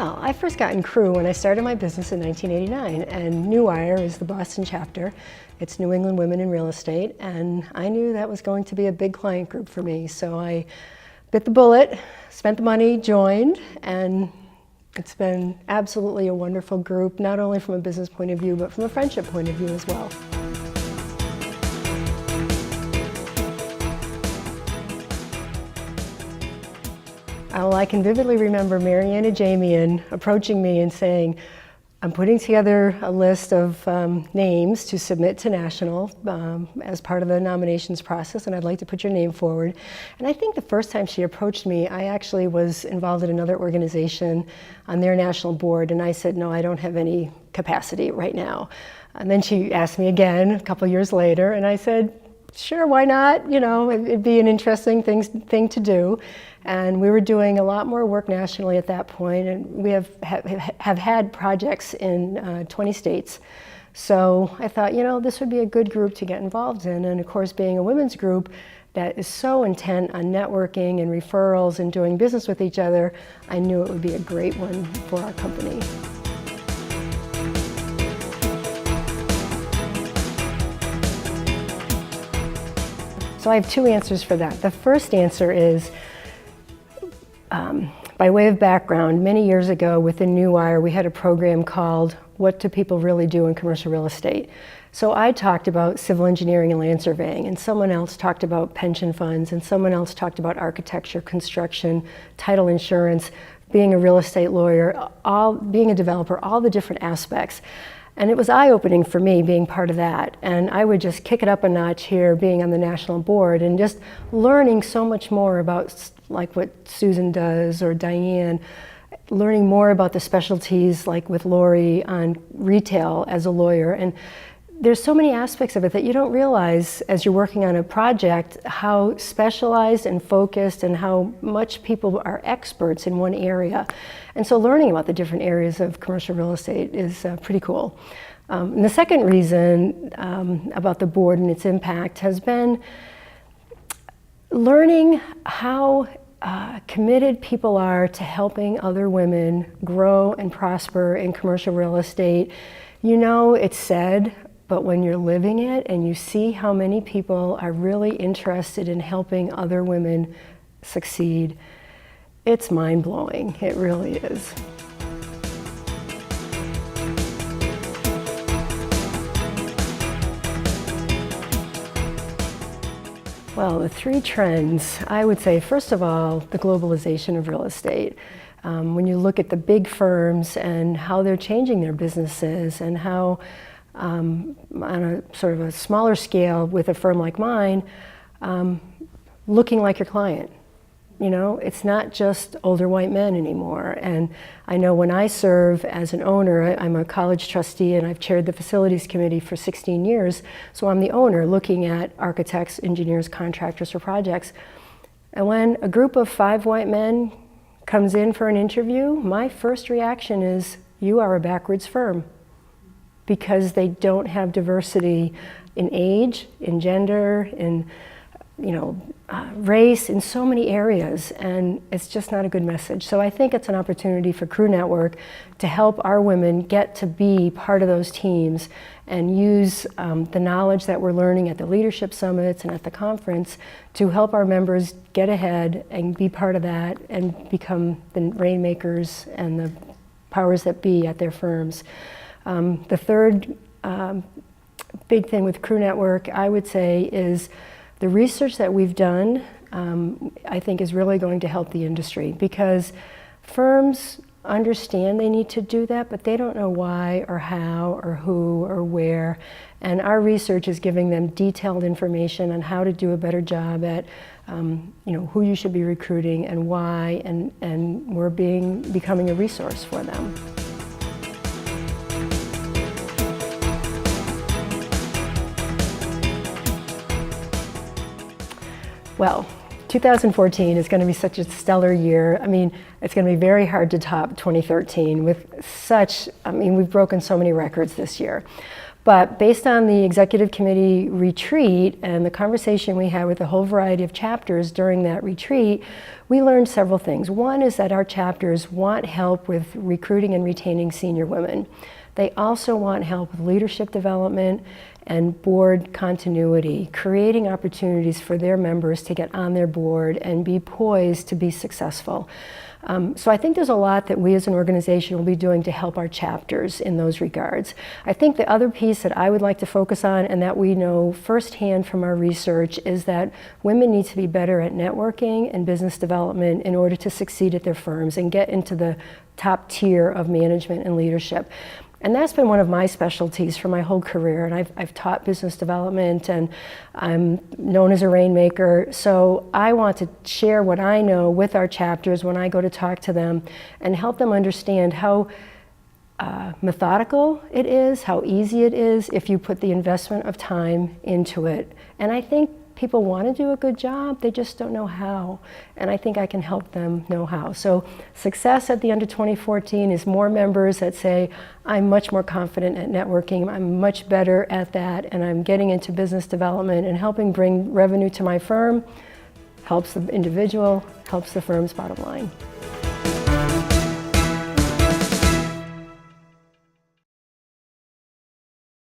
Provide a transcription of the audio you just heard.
Well, I first got in Crew when I started my business in 1989, and New Wire is the Boston chapter. It's New England Women in Real Estate, and I knew that was going to be a big client group for me. So I bit the bullet, spent the money, joined, and it's been absolutely a wonderful group, not only from a business point of view, but from a friendship point of view as well. Well, I can vividly remember Marianne Jamian approaching me and saying, I'm putting together a list of names to submit to National as part of the nominations process, and I'd like to put your name forward. And I think the first time she approached me, I actually was involved in another organization on their national board, and I said, no, I don't have any capacity right now. And then she asked me again a couple years later, and I said, sure, why not? You know, it'd be an interesting thing to do. And we were doing a lot more work nationally at that point, and we have had projects in 20 states. So I thought, you know, this would be a good group to get involved in. And of course, being a women's group that is so intent on networking and referrals and doing business with each other, I knew it would be a great one for our company. So I have two answers for that. The first answer is, by way of background, many years ago within New Wire, we had a program called What Do People Really Do in Commercial Real Estate? So I talked about civil engineering and land surveying, and someone else talked about pension funds, and someone else talked about architecture, construction, title insurance, being a real estate lawyer, being a developer, all the different aspects. And it was eye-opening for me being part of that. And I would just kick it up a notch here being on the national board and just learning so much more about like what Susan does or Diane, learning more about the specialties like with Lori on retail as a lawyer. And there's so many aspects of it that you don't realize as you're working on a project how specialized and focused and how much people are experts in one area. And so learning about the different areas of commercial real estate is pretty cool. And the second reason about the board and its impact has been learning how committed people are to helping other women grow and prosper in commercial real estate. You know, it's said, but when you're living it and you see how many people are really interested in helping other women succeed, it's mind-blowing. It really is. Well, the three trends, I would say, first of all, the globalization of real estate. When you look at the big firms and how they're changing their businesses and how on a sort of a smaller scale with a firm like mine, looking like your client. You know, it's not just older white men anymore. And I know when I serve as an owner, I'm a college trustee and I've chaired the facilities committee for 16 years. So I'm the owner looking at architects, engineers, contractors for projects. And when a group of 5 white men comes in for an interview, my first reaction is, you are a backwards firm. Because they don't have diversity in age, in gender, in race, in so many areas, and it's just not a good message. So I think it's an opportunity for Crew Network to help our women get to be part of those teams and use the knowledge that we're learning at the leadership summits and at the conference to help our members get ahead and be part of that and become the rainmakers and the powers that be at their firms. The third big thing with Crew Network, I would say, is the research that we've done, I think is really going to help the industry because firms understand they need to do that, but they don't know why or how or who or where. And our research is giving them detailed information on how to do a better job at who you should be recruiting and why, and we're becoming a resource for them. Well, 2014 is going to be such a stellar year. I mean, it's going to be very hard to top 2013 with we've broken so many records this year. But based on the executive committee retreat and the conversation we had with a whole variety of chapters during that retreat, we learned several things. One is that our chapters want help with recruiting and retaining senior women. They also want help with leadership development and board continuity, creating opportunities for their members to get on their board and be poised to be successful. So I think there's a lot that we as an organization will be doing to help our chapters in those regards. I think the other piece that I would like to focus on, and that we know firsthand from our research, is that women need to be better at networking and business development in order to succeed at their firms and get into the top tier of management and leadership. And that's been one of my specialties for my whole career. And I've taught business development, and I'm known as a rainmaker. So I want to share what I know with our chapters when I go to talk to them and help them understand how methodical it is, how easy it is if you put the investment of time into it. And I think people want to do a good job, they just don't know how. And I think I can help them know how. So success at the end of 2014 is more members that say, I'm much more confident at networking, I'm much better at that, and I'm getting into business development and helping bring revenue to my firm, helps the individual, helps the firm's bottom line.